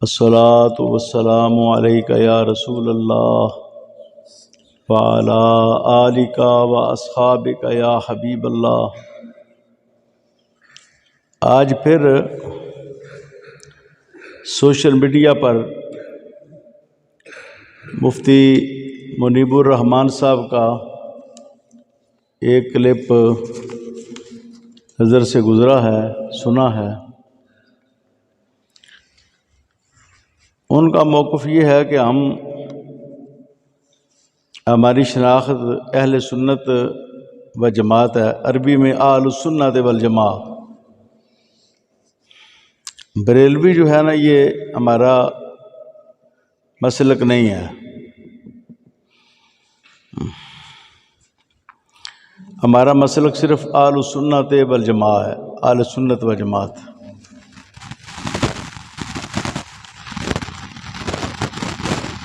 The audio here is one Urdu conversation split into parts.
الصلاۃ والسلام علیک یا رسول اللہ وعلی آلک و اصحابک یا حبیب اللہ۔ آج پھر سوشل میڈیا پر مفتی منیب الرحمان صاحب کا ایک کلپ نظر سے گزرا ہے، سنا ہے۔ ان کا موقف یہ ہے کہ ہماری شناخت اہل سنت و جماعت ہے، عربی میں اہل السنت والجماعت۔ بریلوی جو ہے نا، یہ ہمارا مسلک نہیں ہے۔ ہمارا مسلک صرف اہل السنت والجماعت ہے، اہل سنت و جماعت۔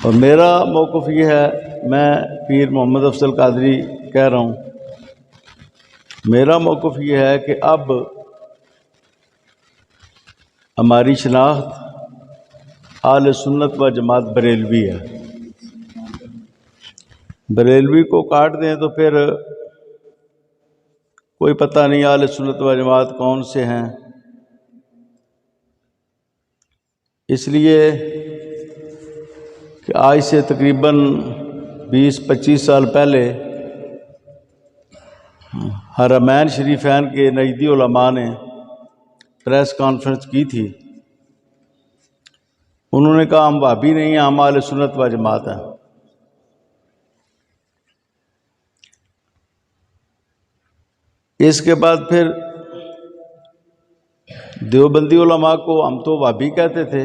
اور میرا موقف یہ ہے، میں پیر محمد افضل قادری کہہ رہا ہوں، میرا موقف یہ ہے کہ اب ہماری شناخت اہل سنت و جماعت بریلوی ہے۔ بریلوی کو کاٹ دیں تو پھر کوئی پتہ نہیں اہل سنت و جماعت کون سے ہیں۔ اس لیے کہ آج سے تقریباً 20-25 سال پہلے حرمین شریفین کے نجدی علماء نے پریس کانفرنس کی تھی۔ انہوں نے کہا ہم وہابی نہیں ہیں، ہم اہل سنت و جماعت ہیں۔ اس کے بعد پھر دیوبندی علماء کو ہم تو وہابی کہتے تھے،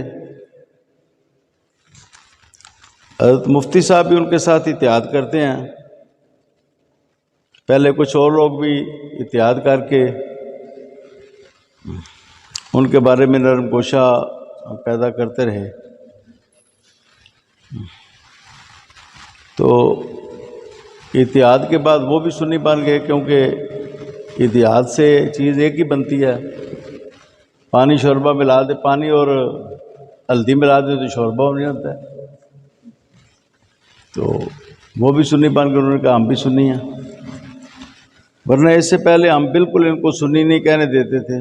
حضرت مفتی صاحب بھی ان کے ساتھ اتحاد کرتے ہیں۔ پہلے کچھ اور لوگ بھی اتحاد کر کے ان کے بارے میں نرم گوشہ پیدا کرتے رہے۔ تو اتحاد کے بعد وہ بھی سنی بن گئے، کیونکہ اتحاد سے چیز ایک ہی بنتی ہے۔ پانی شوربہ ملا دے، پانی اور ہلدی ملا دے تو شوربہ نہیں ہوتا ہے۔ تو وہ بھی سنی بن گئے، انہوں نے کہا ہم بھی سنی ہیں، ورنہ اس سے پہلے ہم بالکل ان کو سنی نہیں کہنے دیتے تھے۔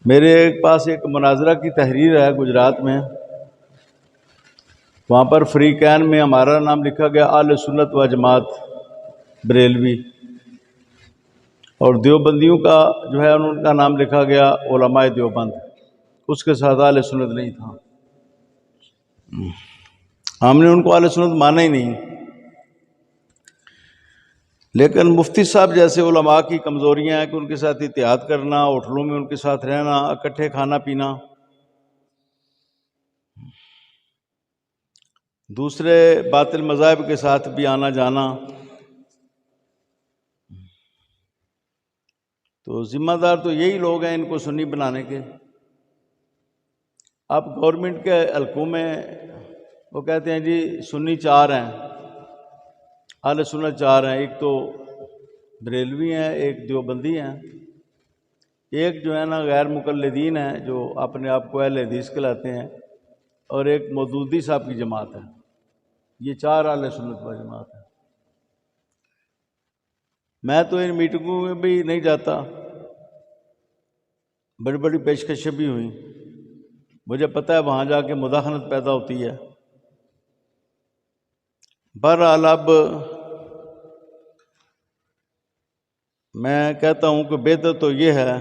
میرے پاس ایک مناظرہ کی تحریر ہے گجرات میں، وہاں پر فریقین میں ہمارا نام لکھا گیا اہل سنت و جماعت بریلوی، اور دیوبندیوں کا جو ہے ان کا نام لکھا گیا علماء دیوبند، اس کے ساتھ اہل سنت نہیں تھا۔ ہم نے ان کو اہل سنت مانا ہی نہیں۔ لیکن مفتی صاحب جیسے علماء کی کمزوریاں ہیں کہ ان کے ساتھ اتحاد کرنا، ہوٹلوں میں ان کے ساتھ رہنا، اکٹھے کھانا پینا، دوسرے باطل مذاہب کے ساتھ بھی آنا جانا، تو ذمہ دار تو یہی لوگ ہیں ان کو سنی بنانے کے۔ اب گورنمنٹ کے حلقوں میں وہ کہتے ہیں جی سنی 4 ہیں، اہل سنت 4 ہیں، ایک تو بریلوی ہیں، ایک دیوبندی ہیں، ایک جو ہے نا غیر مقلدین ہیں جو اپنے آپ کو اہل حدیث کہلاتے ہیں، اور ایک مودودی صاحب کی جماعت ہے۔ یہ 4 اہل سنت و جماعت ہے۔ میں تو ان میٹنگوں میں بھی نہیں جاتا، بڑی بڑی پیشکشیں بھی ہوئیں، مجھے پتہ ہے وہاں جا کے مداخلت پیدا ہوتی ہے۔ بہرحال اب میں کہتا ہوں کہ بہتر تو یہ ہے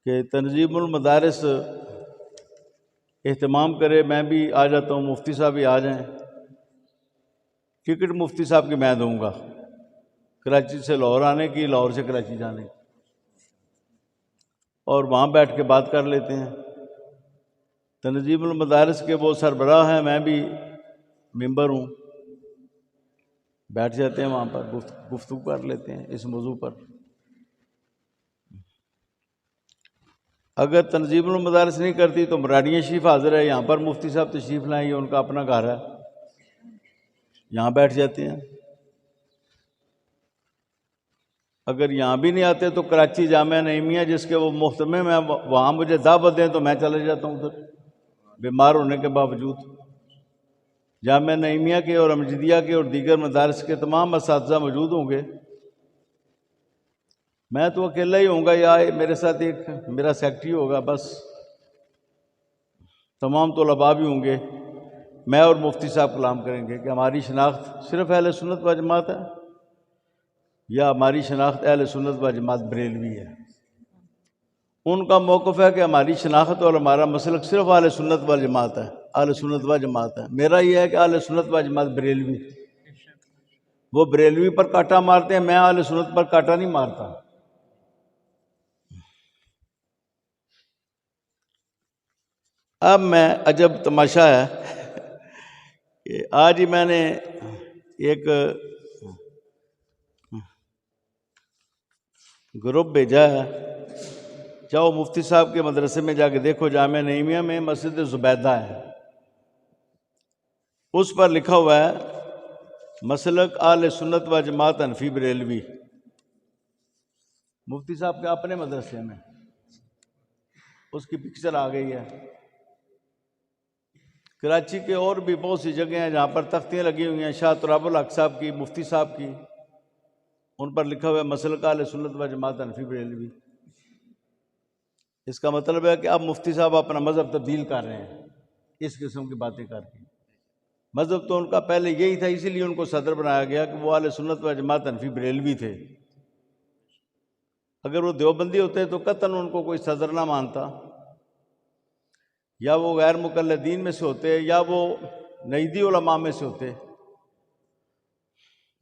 کہ تنظیم المدارس اہتمام کرے، میں بھی آ جاتا ہوں، مفتی صاحب بھی آ جائیں، ٹکٹ مفتی صاحب کی میں دوں گا، کراچی سے لاہور آنے کی، لاہور سے کراچی جانے کی، اور وہاں بیٹھ کے بات کر لیتے ہیں۔ تنظیم المدارس کے وہ سربراہ ہیں، میں بھی ممبر ہوں، بیٹھ جاتے ہیں وہاں پر، گفتگو کر لیتے ہیں اس موضوع پر۔ اگر تنظیم المدارس نہیں کرتی تو مراڑیاں شریف حاضر ہے، یہاں پر مفتی صاحب تشریف لائیں، یہ ان کا اپنا گھر ہے، یہاں بیٹھ جاتے ہیں۔ اگر یہاں بھی نہیں آتے تو کراچی جامعہ نعیمیہ جس کے وہ محتمم ہیں وہاں مجھے دعوت دیں تو میں چلے جاتا ہوں ادھر، بیمار ہونے کے باوجود۔ جامعہ نعیمیہ کے اور امجدیہ کے اور دیگر مدارس کے تمام اساتذہ موجود ہوں گے، میں تو اکیلا ہی ہوں گا یا میرے ساتھ ایک میرا سیکٹری ہوگا بس، تمام طلباء بھی ہوں گے۔ میں اور مفتی صاحب کلام کریں گے کہ ہماری شناخت صرف اہل سنت و جماعت ہے یا ہماری شناخت اہل سنت و جماعت بریلوی ہے۔ ان کا موقف ہے کہ ہماری شناخت اور ہمارا مسلک صرف اہل سنت و جماعت ہے، اہل سنت و جماعت ہے۔ میرا یہ ہے کہ اہل سنت و جماعت بریلوی، وہ بریلوی پر کاٹا مارتے ہیں، میں اہل سنت پر کاٹا نہیں مارتا۔ اب میں عجب تماشا ہے کہ آج ہی میں نے ایک گروپ بھیجا ہے، جاؤ مفتی صاحب کے مدرسے میں جا کے دیکھو، جامعہ نعیمیہ میں مسجد زبیدہ ہے، اس پر لکھا ہوا ہے مسلک اہل سنت و جماعت حنفی بریلوی، مفتی صاحب کے اپنے مدرسے میں اس کی پکچر آ گئی ہے۔ کراچی کے اور بھی بہت سی جگہیں ہیں جہاں پر تختیاں لگی ہوئی ہیں، شاہ تراب الحق صاحب کی، مفتی صاحب کی، ان پر لکھا ہوا ہے مسلک اہل سنت و جماعت حنفی بریلوی۔ اس کا مطلب ہے کہ اب مفتی صاحب اپنا مذہب تبدیل کر رہے ہیں اس قسم کی باتیں کر کے۔ مذہب تو ان کا پہلے یہی تھا، اسی لیے ان کو صدر بنایا گیا کہ وہ اہل سنت و جماعت حنفی بریلوی تھے۔ اگر وہ دیوبندی ہوتے تو قطعاً ان کو کوئی صدر نہ مانتا، یا وہ غیر مقلدین میں سے ہوتے، یا وہ نیدی علماء میں سے ہوتے،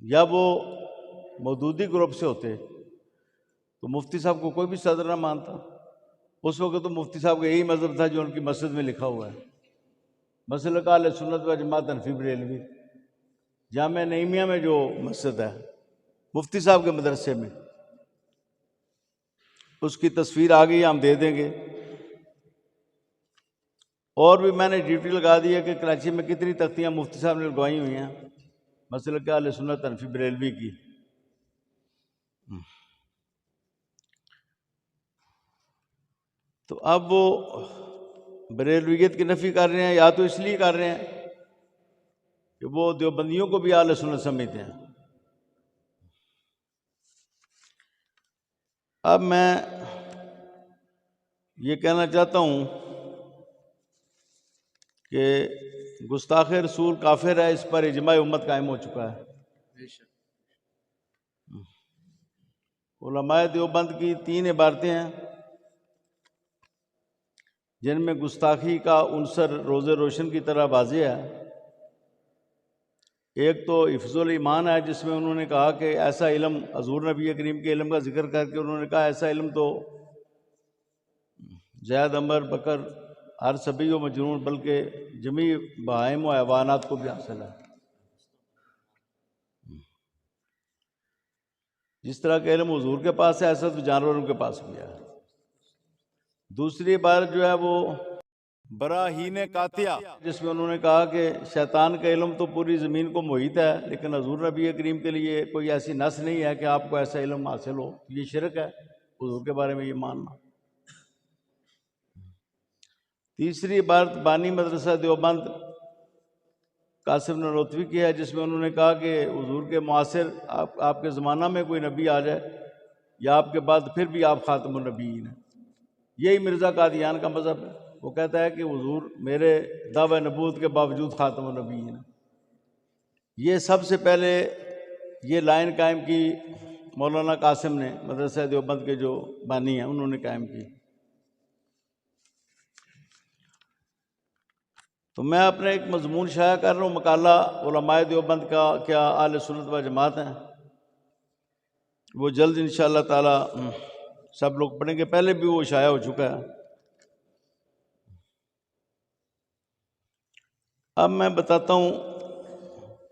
یا وہ مودودی گروپ سے ہوتے، تو مفتی صاحب کو کوئی بھی صدر نہ مانتا۔ اس وقت تو مفتی صاحب کا یہی مذہب تھا جو ان کی مسجد میں لکھا ہوا ہے، مسلک اہل سنت و جماعت حنفی بریلوی۔ جامعہ نعیمیہ میں جو مسجد ہے مفتی صاحب کے مدرسے میں، اس کی تصویر آ گئی، ہم دے دیں گے۔ اور بھی میں نے ڈیوٹی لگا دی ہے کہ کراچی میں کتنی تختیاں مفتی صاحب نے لگوائی ہوئی ہیں مسلک اہل سنت حنفی بریلوی کی۔ تو اب وہ بریلویت کی نفی کر رہے ہیں، یا تو اس لیے کر رہے ہیں کہ وہ دیوبندیوں کو بھی اہل سنت سمجھتے ہیں۔ اب میں یہ کہنا چاہتا ہوں کہ گستاخ رسول کافر ہے، اس پر اجماع امت قائم ہو چکا ہے۔ علماء دیوبند کی 3 عبارتیں ہیں جن میں گستاخی کا عنصر روز روشن کی طرح واضح ہے۔ ایک تو حفظ الایمان ہے، جس میں انہوں نے کہا کہ ایسا علم، حضور نبی کریم کے علم کا ذکر کر کے انہوں نے کہا ایسا علم تو زید، عمر، بکر، ہر صبی و مجنون بلکہ جمیع بہائم و حیوانات کو بھی حاصل ہے۔ جس طرح کا علم حضور کے پاس ہے ایسا تو جانوروں کے پاس بھی ہے۔ دوسری بات جو ہے وہ براہین قاطعہ، جس میں انہوں نے کہا کہ شیطان کا علم تو پوری زمین کو محیط ہے، لیکن حضور نبی کریم کے لیے کوئی ایسی نص نہیں ہے کہ آپ کو ایسا علم حاصل ہو۔ یہ شرک ہے حضور کے بارے میں یہ ماننا۔ تیسری بات بانی مدرسہ دیوبند قاسم نانوتوی کی ہے، جس میں انہوں نے کہا کہ حضور کے معاصر آپ کے زمانہ میں کوئی نبی آ جائے یا آپ کے بعد پھر بھی آپ خاتم النبیین ہیں۔ یہی مرزا قادیان کا مذہب ہے، وہ کہتا ہے کہ حضور میرے دعوی نبوت کے باوجود خاتم النبیین ہیں۔ یہ سب سے پہلے یہ لائن قائم کی مولانا قاسم نے، مدرسہ دیوبند کے جو بانی ہیں انہوں نے قائم کی۔ تو میں اپنے ایک مضمون شائع کر رہا ہوں، مقالہ علماء دیوبند کا کیا اہل سنت و جماعت ہیں، وہ جلد انشاءاللہ تعالی سب لوگ پڑھیں گے، پہلے بھی وہ شائع ہو چکا ہے۔ اب میں بتاتا ہوں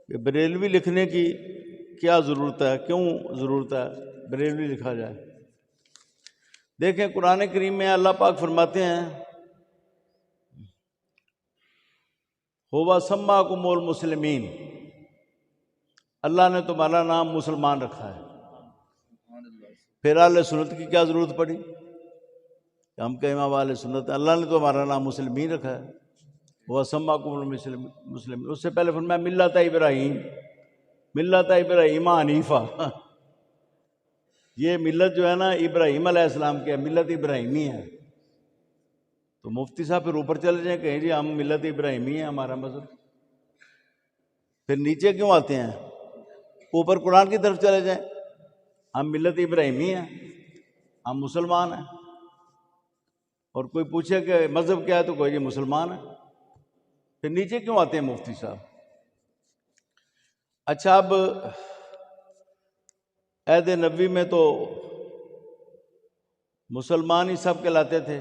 کہ بریلوی لکھنے کی کیا ضرورت ہے، کیوں ضرورت ہے بریلوی لکھا جائے۔ دیکھیں قرآن کریم میں اللہ پاک فرماتے ہیں ہوا سماکم المسلمین، اللہ نے تمہارا نام مسلمان رکھا ہے۔ پھر اہل سنت کی کیا ضرورت پڑی کہ ہم کہیں ہم اہل سنت ہیں؟ اللہ نے تو ہمارا نام مسلمین رکھا ہے، وہ سماکم المسلمین۔ اس سے پہلے فرمایا ملت ابراہیم، ملت ابراہیم حنیفہ۔ یہ ملت جو ہے نا ابراہیم علیہ السلام کی ہے، ملت ابراہیمی ہے۔ تو مفتی صاحب پھر اوپر چلے جائیں، کہیں جی ہم ملت ابراہیمی ہے ہمارا مذہب، پھر نیچے کیوں آتے ہیں؟ اوپر قرآن کی طرف چلے جائیں، ہم ملت ابراہیمی ہیں، ہم مسلمان ہیں، اور کوئی پوچھے کہ مذہب کیا ہے تو کوئی جی مسلمان ہے، پھر نیچے کیوں آتے ہیں مفتی صاحب؟ اچھا، اب عہد نبوی میں تو مسلمان ہی سب کہلاتے تھے،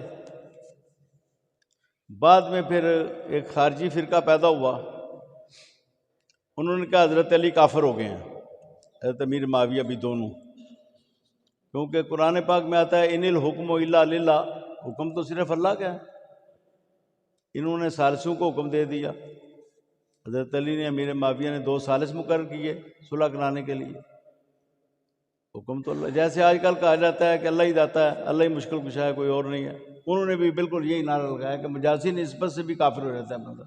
بعد میں پھر ایک خارجی فرقہ پیدا ہوا، انہوں نے کہا حضرت علی کافر ہو گئے ہیں، حضرت امیر معاویہ بھی دونوں، کیونکہ قرآن پاک میں آتا ہے ان الحکم الا للہ، حکم تو صرف اللہ کا ہے۔ انہوں نے ثالثوں کو حکم دے دیا، حضرت علی نے، امیر معاویہ نے 2 ثالث مقرر کیے صلح کرانے کے لیے، حکم تو اللہ، جیسے آج کل کہا جاتا ہے کہ اللہ ہی داتا ہے، اللہ ہی مشکل کشا ہے، کوئی اور نہیں ہے، انہوں نے بھی بالکل یہی نعرہ لگایا کہ مجازی نسبت سے بھی کافر ہو جاتا ہے بندہ۔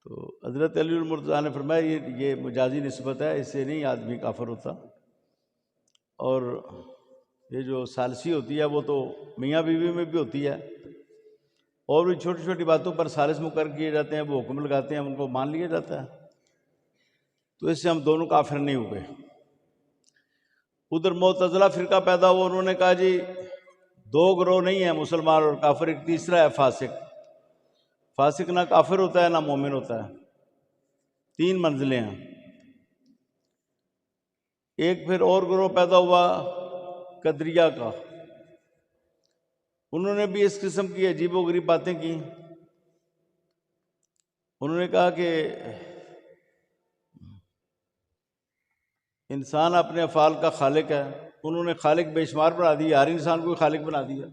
تو حضرت علی المرتضیٰ نے فرمایا یہ مجازی نسبت ہے، اس سے نہیں آدمی کافر ہوتا، اور یہ جو ثالثی ہوتی ہے وہ تو میاں بیوی میں بھی ہوتی ہے، اور بھی چھوٹی چھوٹی باتوں پر ثالث مقرر کیے جاتے ہیں، وہ حکم لگاتے ہیں، ان کو مان لیا جاتا ہے، تو اس سے ہم دونوں کافر نہیں ہوئے۔ ادھر معتزلہ فرقہ پیدا ہوا، انہوں نے کہا جی 2 گروہ نہیں ہیں مسلمان اور کافر، ایک تیسرا ہے فاسق۔ فاسق نہ کافر ہوتا ہے نہ مومن ہوتا ہے، 3 منزلیں ہیں۔ ایک پھر اور گروہ پیدا ہوا قدریہ کا، انہوں نے بھی اس قسم کی عجیب و غریب باتیں کی، انہوں نے کہا کہ انسان اپنے افعال کا خالق ہے، انہوں نے خالق بے شمار بنا دیا، ہر انسان کو خالق بنا دیا،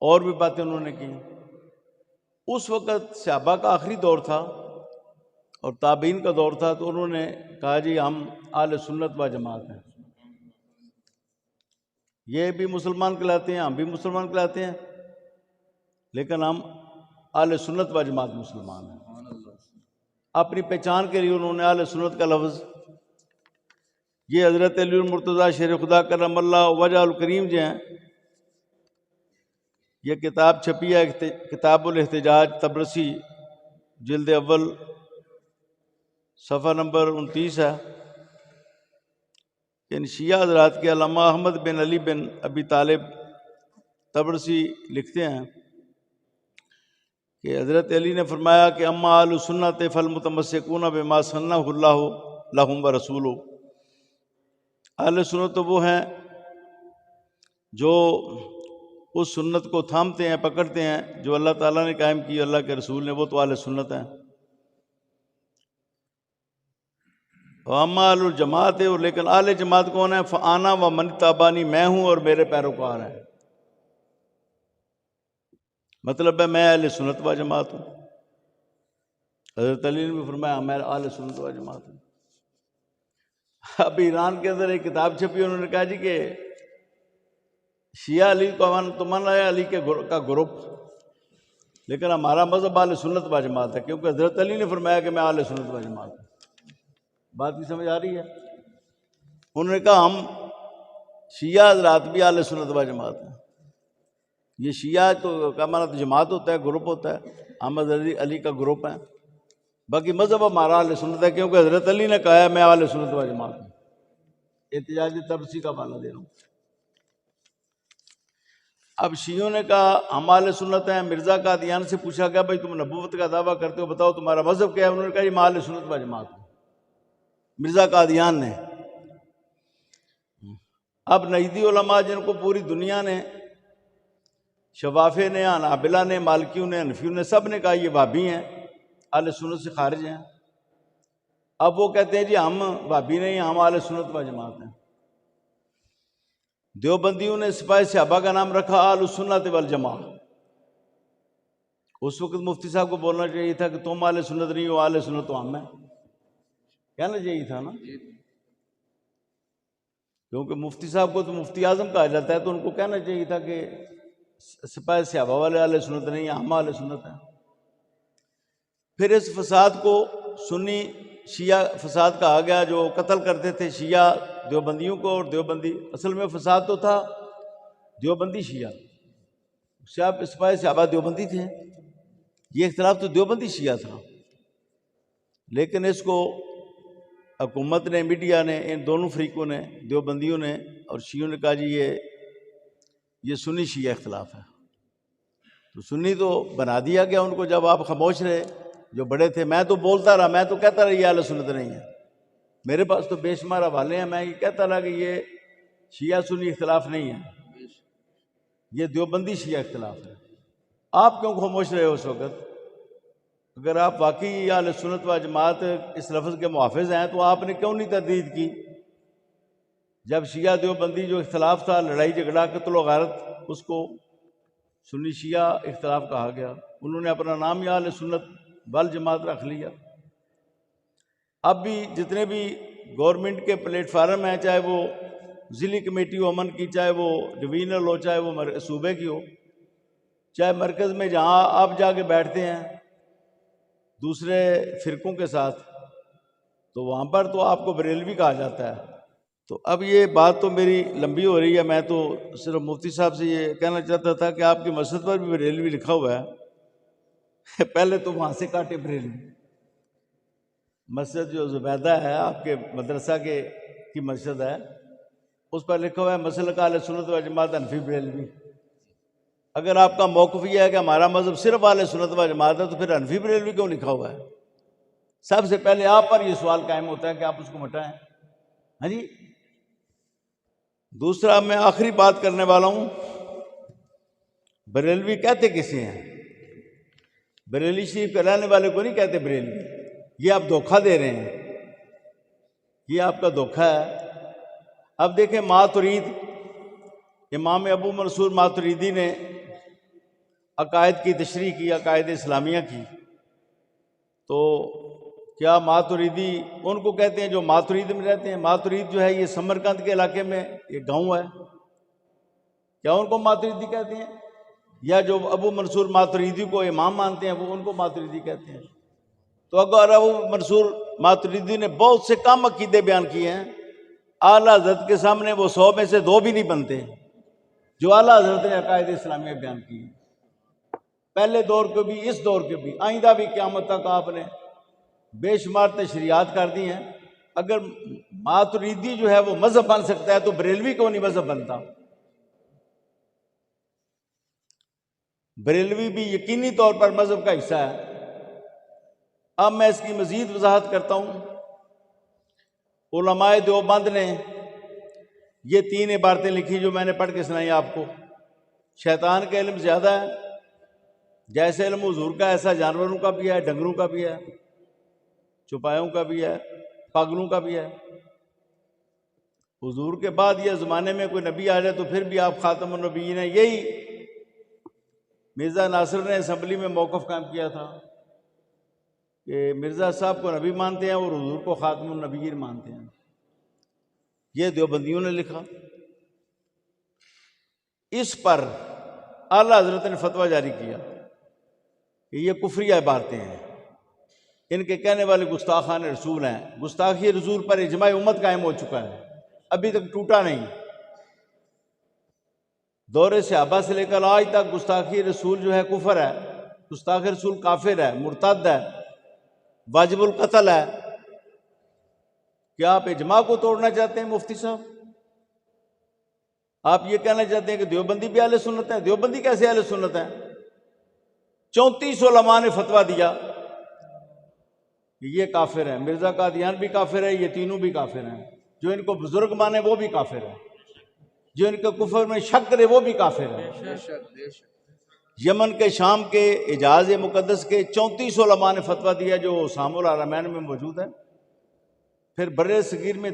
اور بھی باتیں انہوں نے کی۔ اس وقت صحابہ کا آخری دور تھا اور تابعین کا دور تھا، تو انہوں نے کہا جی ہم اہل سنت و جماعت ہیں، یہ بھی مسلمان کہلاتے ہیں، ہم بھی مسلمان کہلاتے ہیں، لیکن ہم اہل سنت و جماعت مسلمان ہیں۔ اپنی پہچان کے لیے انہوں نے اہل سنت کا لفظ، یہ حضرت علی المرتضیٰ شیر خدا کرم اللہ وجہ الکریم جو ہیں، یہ کتاب چھپی ہے کتاب الاحتجاج طبرسی جلد اول صفحہ نمبر 29 ہے، ان شیعہ حضرات کے علامہ احمد بن علی بن ابی طالب طبرسی لکھتے ہیں کہ حضرت علی نے فرمایا کہ اما اہل سنت فالمتمسکون بما سنہ اللہ لہم ورسولہ، اہل سنت تو وہ ہیں جو اس سنت کو تھامتے ہیں، پکڑتے ہیں جو اللہ تعالیٰ نے قائم کی، اللہ کے رسول نے، وہ تو اہل سنت ہیں۔ اما اہل الجماعت ہے، لیکن اہل جماعت کون ہے؟ فانا و من تابانی، میں ہوں اور میرے پیروکار ہیں، مطلب ہے میں اہل سنت و جماعت ہوں۔ حضرت علی نے بھی فرمایا میں اہل سنت و جماعت ہوں۔ اب ایران کے اندر ایک کتاب چھپی، انہوں نے کہا جی کہ شیعہ علی کو تمنا ہے علی کا گروپ، لیکن ہمارا مذہب اہل سنت و جماعت ہے، کیونکہ حضرت علی نے فرمایا کہ میں اہل سنت و جماعت ہوں۔ بات بھی سمجھ آ رہی ہے؟ انہوں نے کہا ہم شیعہ حضرات بھی اہل سنت و جماعت ہیں۔ یہ شیعہ تو کا معنی تو جماعت ہوتا ہے، گروپ ہوتا ہے، احمد علی کا گروپ ہے، باقی مذہب ہمارا اہل سنت ہے، کیونکہ حضرت علی نے کہا ہے میں اہل سنت و جماعت ہوں۔ احتجاجی طبرسی کا معنی دے رہا ہوں۔ اب شیعوں نے کہا ہم اہل سنت ہیں، مرزا قادیان سے پوچھا گیا بھائی تم نبوت کا دعویٰ کرتے ہو، بتاؤ تمہارا مذہب کیا ہے؟ انہوں نے کہا یہ میں اہل سنت و جماعت ہوں، مرزا قادیان نے۔ اب نجدی علماء جن کو پوری دنیا نے، شفافے نے، حنابلہ نے، مالکیوں نے، حنفیوں نے، سب نے کہا یہ وہابی ہیں، اہل سنت سے خارج ہیں، اب وہ کہتے ہیں جی ہم وہابی نہیں، ہم اہل سنت و جماعت ہیں۔ دیوبندیوں نے سپاہی صحابہ کا نام رکھا اہل السنت والجماع۔ اس وقت مفتی صاحب کو بولنا چاہیے تھا کہ تم اہل سنت نہیں ہو، اہل سنت تو ہم ہیں، کہنا چاہیے تھا نا۔ کیونکہ مفتی صاحب کو تو مفتی اعظم کہا جاتا ہے، تو ان کو کہنا چاہیے تھا کہ سپاہ صحابہ والے اہل سنت نہیں ہیں، ہم اہل سنت ہیں۔ پھر اس فساد کو سنی شیعہ فساد کہا گیا، جو قتل کرتے تھے شیعہ دیوبندیوں کو، اور دیوبندی اصل میں فساد تو تھا دیوبندی شیعہ، سپاہ صحابہ دیوبندی تھے، یہ اختلاف تو دیوبندی شیعہ تھا، لیکن اس کو حکومت نے، میڈیا نے، ان دونوں فریقوں نے، دیوبندیوں نے اور شیعوں نے کہا جی یہ سنی شیعہ اختلاف ہے، تو سنی تو بنا دیا گیا ان کو۔ جب آپ خاموش رہے، جو بڑے تھے، میں تو بولتا رہا، میں تو کہتا رہا یہ اہل سنت نہیں ہے، میرے پاس تو بے شمار حوالے ہیں، میں یہ کہتا رہا کہ یہ شیعہ سنی اختلاف نہیں ہے، یہ دیوبندی شیعہ اختلاف ہے۔ آپ کیوں خاموش رہے اس وقت؟ اگر آپ واقعی اہل سنت و جماعت اس لفظ کے محافظ ہیں تو آپ نے کیوں نہیں تردید کی؟ جب شیعہ دیوبندی جو اختلاف تھا، لڑائی جھگڑا، قتل و غارت، اس کو سنی شیعہ اختلاف کہا گیا، انہوں نے اپنا نام ہی اہل سنت والجماعت رکھ لیا۔ اب بھی جتنے بھی گورنمنٹ کے پلیٹ فارم ہیں، چاہے وہ ضلعی کمیٹی ہو امن کی، چاہے وہ ڈویژنل ہو، چاہے وہ صوبے کی ہو، چاہے مرکز میں جہاں آپ جا کے بیٹھتے ہیں دوسرے فرقوں کے ساتھ، تو وہاں پر تو آپ کو بریلوی کہا جاتا ہے۔ تو اب یہ بات تو میری لمبی ہو رہی ہے، میں تو صرف مفتی صاحب سے یہ کہنا چاہتا تھا کہ آپ کی مسجد پر بھی بریلوی لکھا ہوا ہے، پہلے تو وہاں سے کاٹے بریلوی۔ مسجد جو زبیدہ ہے آپ کے مدرسہ کی مسجد ہے، اس پر لکھا ہوا ہے مسلک اہل سنت و جماعت حنفی بریلوی۔ اگر آپ کا موقف یہ ہے کہ ہمارا مذہب صرف اہل سنت و جماعت ہے، تو پھر حنفی بریلوی کیوں لکھا ہوا ہے؟ سب سے پہلے آپ پر یہ سوال قائم ہوتا ہے کہ آپ اس کو مٹائیں۔ ہاں جی، دوسرا میں آخری بات کرنے والا ہوں، بریلوی کہتے کسے ہیں؟ بریلی شریف کے رہنے والے کو نہیں کہتے بریلوی، یہ آپ دھوکہ دے رہے ہیں، یہ آپ کا دھوکہ ہے۔ اب دیکھیں، ماترید، امام ابو منصور ماتریدی نے عقائد کی تشریح کی، عقائد اسلامیہ کی، تو کیا ماتریدی ان کو کہتے ہیں جو ماترید میں رہتے ہیں؟ ماترید جو ہے یہ سمرقند کے علاقے میں ایک گاؤں ہے، کیا ان کو ماتریدی کہتے ہیں؟ یا جو ابو منصور ماتریدی کو امام مانتے ہیں وہ ان کو ماتریدی کہتے ہیں؟ تو اگر ابو منصور ماتریدی نے بہت سے کم عقیدے بیان کیے ہیں، اعلیٰ حضرت کے سامنے وہ 100 میں سے 2 بھی نہیں بنتے جو اعلیٰ حضرت نے عقائد اسلامیہ بیان کی ہیں، پہلے دور کے بھی، اس دور کے بھی، آئندہ بھی قیامت تک آپ نے بے شمار تشریحات کر دی ہیں۔ اگر ماتریدی جو ہے وہ مذہب بن سکتا ہے تو بریلوی کیوں نہیں مذہب بنتا؟ بریلوی بھی یقینی طور پر مذہب کا حصہ ہے۔ اب میں اس کی مزید وضاحت کرتا ہوں۔ علماء دیوبند نے یہ 3 عبارتیں لکھی جو میں نے پڑھ کے سنائی آپ کو۔ شیطان کا علم زیادہ ہے، جیسے علم حضور کا ایسا جانوروں کا بھی ہے، ڈنگروں کا بھی ہے، چوپایوں کا بھی ہے، پاگلوں کا بھی ہے۔ حضور کے بعد یہ زمانے میں کوئی نبی آ جائے تو پھر بھی آپ خاتم النبیین ہیں۔ یہی مرزا ناصر نے اسمبلی میں موقف قائم کیا تھا کہ مرزا صاحب کو نبی مانتے ہیں اور حضور کو خاتم النبیین مانتے ہیں، یہ دیوبندیوں نے لکھا۔ اس پر اعلیٰ حضرت نے فتویٰ جاری کیا کہ یہ کفریہ عبارتیں ہیں، ان کے کہنے والے گستاخان رسول ہیں۔ گستاخی رسول پر اجماع امت قائم ہو چکا ہے، ابھی تک ٹوٹا نہیں۔ دور صحابہ سے لے کر آج تک گستاخی رسول جو ہے کفر ہے، گستاخی رسول کافر ہے، مرتد ہے، واجب القتل ہے۔ کیا آپ اجماع کو توڑنا چاہتے ہیں مفتی صاحب؟ آپ یہ کہنا چاہتے ہیں کہ دیوبندی بھی اہل سنت ہے؟ دیوبندی کیسے اہل سنت ہیں؟ 34 علماء نے فتویٰ دیا کہ یہ کافر ہے، مرزا قادیان بھی کافر ہے، یہ تینوں بھی کافر ہیں، جو ان کو بزرگ مانے وہ بھی کافر ہے، جو ان کے کفر میں شک کرے وہ بھی کافر ہے۔ یمن کے شام کے حجاز مقدس کے 34 علماء نے فتویٰ دیا جو سام الحرمین میں موجود ہے۔ پھر بر صغیر میں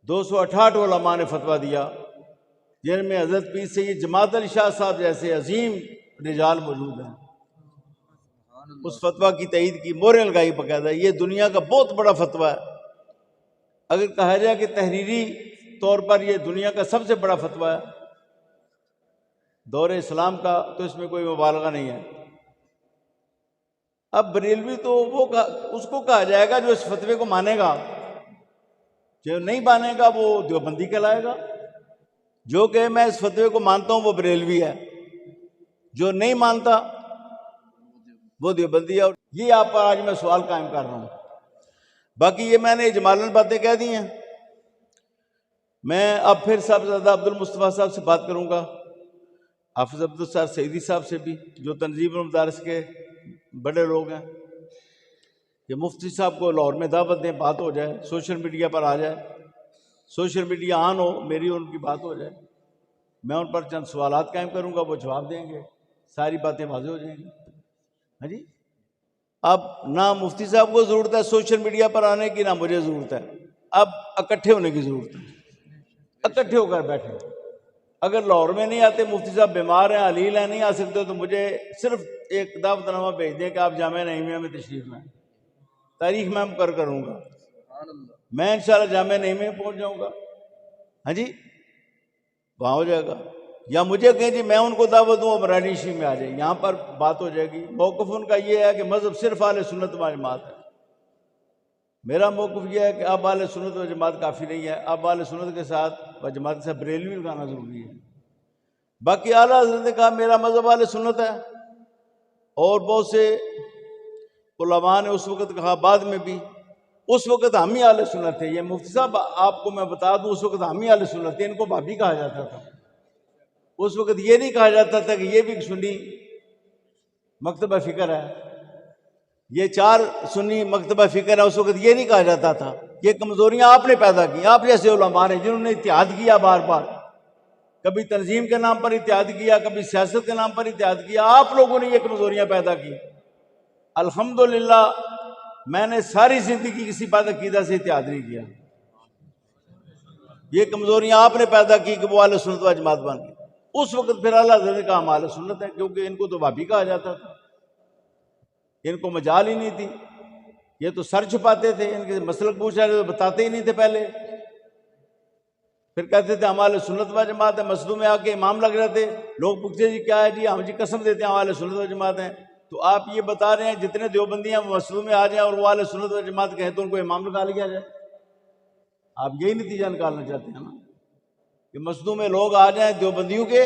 268 علماء نے فتویٰ دیا، جن میں حضرت پیر سید جماعت علی شاہ صاحب جیسے عظیم رجال موجود ہیں۔ اس فتویٰ کی تائید کی، موریں لگائی باقاعدہ۔ یہ دنیا کا بہت بڑا فتویٰ ہے۔ اگر کہا جائے کہ تحریری طور پر یہ دنیا کا سب سے بڑا فتویٰ ہے دور اسلام کا، تو اس میں کوئی مبالغہ نہیں ہے۔ اب بریلوی تو اس کو کہا جائے گا جو اس فتوے کو مانے گا، جو نہیں مانے گا وہ دیوبندی کہلائے گا۔ جو کہ میں اس فتوے کو مانتا ہوں وہ بریلوی ہے، جو نہیں مانتا وہ دیوبندی ہے۔ اور یہ آپ پر آج میں سوال قائم کر رہا ہوں۔ باقی یہ میں نے اجمالاً باتیں کہہ دی ہیں۔ میں اب پھر صاحبزادہ عبد المصطفیٰ صاحب سے بات کروں گا، حافظ عبدالستار سعیدی صاحب سے بھی، جو تنظیم المدارس کے بڑے لوگ ہیں، کہ مفتی صاحب کو لاہور میں دعوت دیں، بات ہو جائے، سوشل میڈیا پر آ جائے، سوشل میڈیا آن ہو، میری اور ان کی بات ہو جائے، میں ان پر چند سوالات قائم کروں گا، وہ جواب دیں گے، ساری باتیں واضح ہو جائیں گی۔ ہاں جی، اب نہ مفتی صاحب کو ضرورت ہے سوشل میڈیا پر آنے کی، نہ مجھے ضرورت ہے، اب اکٹھے ہونے کی ضرورت ہے، اکٹھے ہو کر بیٹھیں۔ اگر لاہور میں نہیں آتے، مفتی صاحب بیمار ہیں، علیل ہیں، نہیں آ سکتے، تو مجھے صرف ایک دعوت نامہ بھیج دیں کہ آپ جامعہ نعیمیہ میں تشریف لائیں، تاریخ میں مقرر کروں گا، میں انشاءاللہ جامعہ نعیمیہ میں پہنچ جاؤں گا۔ ہاں جی، وہاں ہو جائے گا، یا مجھے کہیں جی میں ان کو دعوت دوں اور برائڈی شریف میں آ جائیں، یہاں پر بات ہو جائے گی۔ موقف ان کا یہ ہے کہ مذہب صرف اہل سنت و جماعت ہے، میرا موقف یہ ہے کہ اب اہل سنت و جماعت کافی نہیں ہے، اب اہل سنت کے ساتھ و جماعت کے ساتھ بریلوی لگانا ضروری ہے۔ باقی اعلیٰ حضرت نے کہا میرا مذہب اہل سنت ہے، اور بہت سے علماء نے اس وقت کہا، بعد میں بھی، اس وقت ہم ہی اہل سنت تھے۔ یہ مفتی صاحب آپ کو میں بتا دوں، اس وقت ہم ہی اہل سنت تھے، ان کو بھابی کہا جاتا تھا۔ اس وقت یہ نہیں کہا جاتا تھا کہ یہ بھی سنی مکتبہ فکر ہے، یہ چار سنی مکتبہ فکر ہے، اس وقت یہ نہیں کہا جاتا تھا۔ یہ کمزوریاں آپ نے پیدا کی، آپ جیسے علماء نے، جنہوں نے اتحاد کیا بار بار، کبھی تنظیم کے نام پر اتحاد کیا، کبھی سیاست کے نام پر اتحاد کیا، آپ لوگوں نے یہ کمزوریاں پیدا کی۔ الحمدللہ میں نے ساری زندگی کسی بات عقیدہ سے اتحاد نہیں کیا، یہ کمزوریاں آپ نے پیدا کی کہ وہ اہل سنت و جماعت بن گئی۔ اس وقت پھر اللہ تعالیٰ نے کہا ہم اہل سنت ہیں، کیونکہ ان کو تو بھابی کہا جاتا تھا، ان کو مجال ہی نہیں تھی، یہ تو سر چھپاتے تھے، ان کے مسلک پوچھا تو بتاتے ہی نہیں تھے پہلے، پھر کہتے تھے ہم اہل سنت و جماعت ہیں، مسجدوں میں آ کے امام لگ رہے تھے، لوگ پوچھتے جی کیا ہے، جی ہم جی قسم دیتے ہیں ہم اہل سنت و جماعت ہیں۔ تو آپ یہ بتا رہے ہیں جتنے دیوبندی ہیں وہ مسجدوں میں آ جائیں اور وہ اہل سنت و جماعت کہیں تو ان کو امام لگا لیا جائے، آپ یہی نتیجہ نکالنا چاہتے ہیں نا، کہ مسجدوں میں لوگ آ جائیں دیوبندیوں کے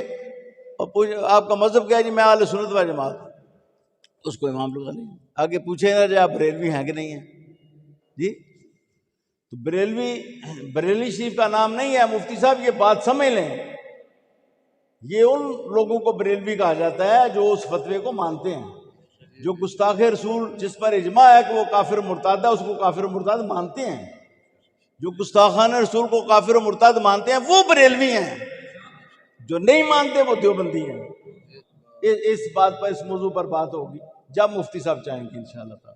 اور آپ کا مذہب کیا ہے، جی میں اہل سنت و جماعت، اس کو امام لگا لیں، آگے پوچھیں نہ جائے آپ بریلوی ہیں کہ نہیں ہیں جی۔ تو بریلی شریف کا نام نہیں ہے، مفتی صاحب یہ بات سمجھ لیں، یہ ان لوگوں کو بریلوی کہا جاتا ہے جو اس فتوے کو مانتے ہیں، جو گستاخ رسول جس پر اجماع ہے کہ وہ کافر مرتد ہے، اس کو کافر مرتد مانتے ہیں، جو گستاخان رسول کو کافر مرتد مانتے ہیں وہ بریلوی ہیں، جو نہیں مانتے وہ دیوبندی ہیں۔ اس بات پر، اس موضوع پر بات ہوگی جب مفتی صاحب چاہیں گے انشاءاللہ تعالی۔